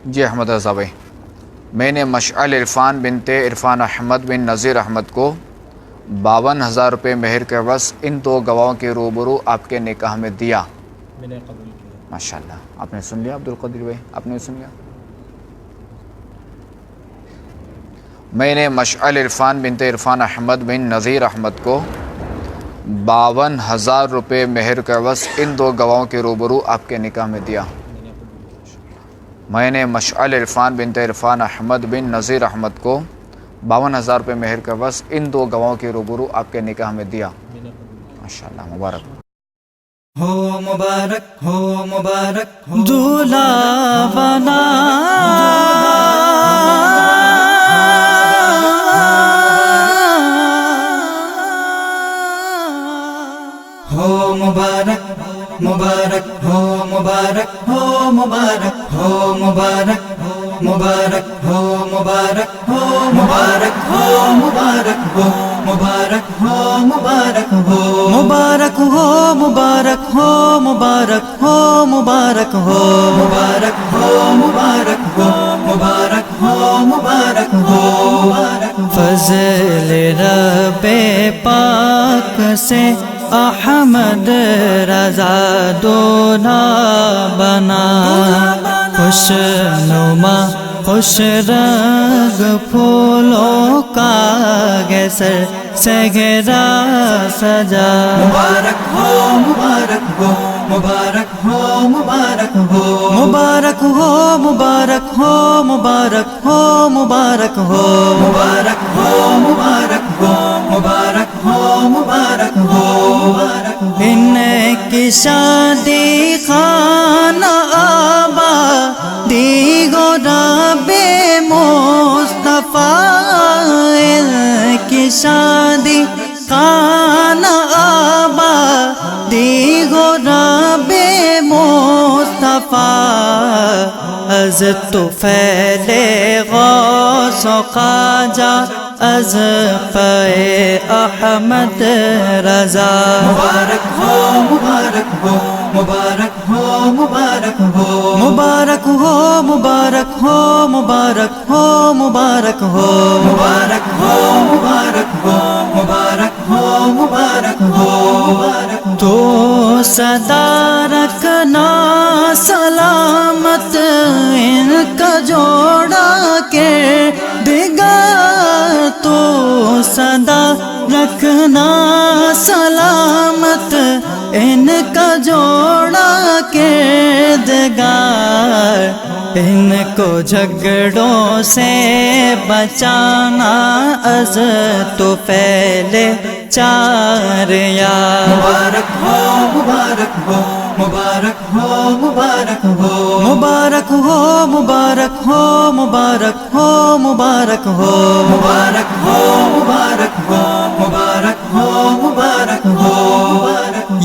جی احمد رضا بھائی، میں نے مشعل عرفان بنت عرفان احمد بن نذیر احمد کو 52,000 روپے مہر کے عوض ان دو گواہوں کے روبرو آپ کے نکاح میں دیا۔ میں نے قبول کیا۔ ماشاءاللہ، آپ نے سن لیا عبدالقدیر بھائی، آپ نے سن لیا؟ میں نے مشعل عرفان بنت عرفان احمد بن نذیر احمد کو 52,000 روپے مہر کے عوض ان دو گواہوں کے روبرو آپ کے نکاح میں دیا۔ میں نے مشعل عرفان بنت عرفان احمد بن نذیر احمد کو 52,000 روپے مہر کے عوض ان دو گواہوں کے روبرو آپ کے نکاح میں دیا۔ ماشاءاللہ، مبارک ہو مبارک ہو مبارک دولہا بنا ہو مبارک مبارک ہو مبارک ہو مبارک ہو مبارک مبارک ہو مبارک ہو مبارک ہو مبارک ہو مبارک ہو مبارک ہو مبارک ہو مبارک ہو مبارک ہو مبارک ہو مبارک ہو مبارک ہو مبارک ہو مبارک ہو فضل رب پاک سے احمد رضا دولہا بنا، خوش نما خوش رنگ پھولوں کا گیسر سے گھرا سجا۔ مبارک ہو مبارک ہو مبارک ہو مبارک ہو مبارک ہو مبارک ہو مبارک ہو مبارک ہو مبارک ہو مبارک ہو مبارک ہو مبارک ہو ان کی شادی خانہ آبادی گو رب مصطفیٰ، ان کی شادی خانہ آبادی گو رب مصطفیٰ، از تو پھیلے غوث و خواجہ از پے احمد رضا۔ مبارک ہو مبارک ہو مبارک ہو مبارک ہو مبارک ہو مبارک ہو مبارک ہو مبارک ہو مبارک ہو مبارک ہو مبارک ہو مبارک ہو تو صدا رکھنا سلامت ان کا جوڑا کے دیگا، تو صدا رکھنا سلامت ان کا جوڑا کے دگار، ان کو جھگڑوں سے بچانا از تو پہلے چار یار۔ مبارک ہو مبارک ہو مبارک ہو مبارک ہو مبارک ہو مبارک ہو مبارک ہو مبارک ہو مبارک ہو مبارک ہو مبارک ہو مبارک ہو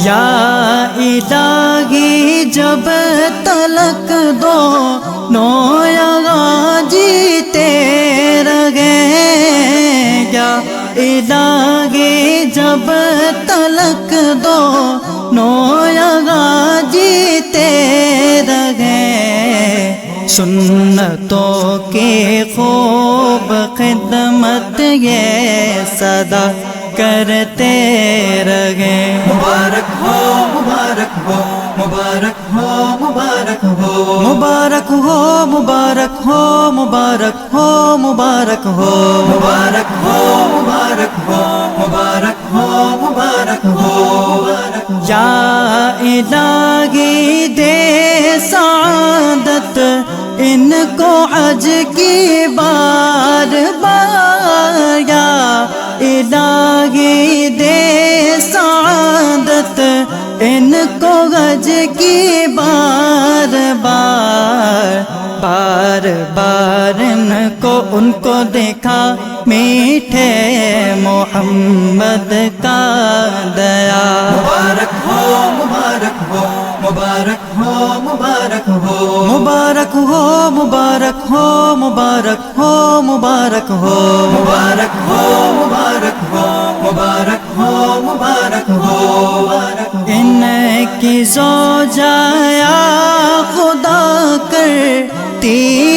یا الہی جب تلک دو نو یہاں جیتے رہے، یا الہی جب تلک دو نو یہاں جیتے رہے، سنتوں کی خوب خدمت یہ صدا کرتے رہے۔ مبارک ہو مبارک ہو مبارک ہو مبارک ہو مبارک ہو مبارک ہو مبارک ہو مبارک ہو مبارک ہو مبارک ہو مبارک ہو مبارک ہو یا الہی دے سعادت ان کو حج کی بار بار، یا الہی دے سعادت ان کو حج کی بار بار، بار بار ان کو دیکھا میٹھے محمد کا دیا۔ مبارک ہو مبارک ہو مبارک ہو مبارک ہو مبارک ہو مبارک ہو مبارک ہو مبارک ہو مبارک ہو مبارک ہو مبارک ہو مبارک ہو ان کی زوجہ یا خدا کرتی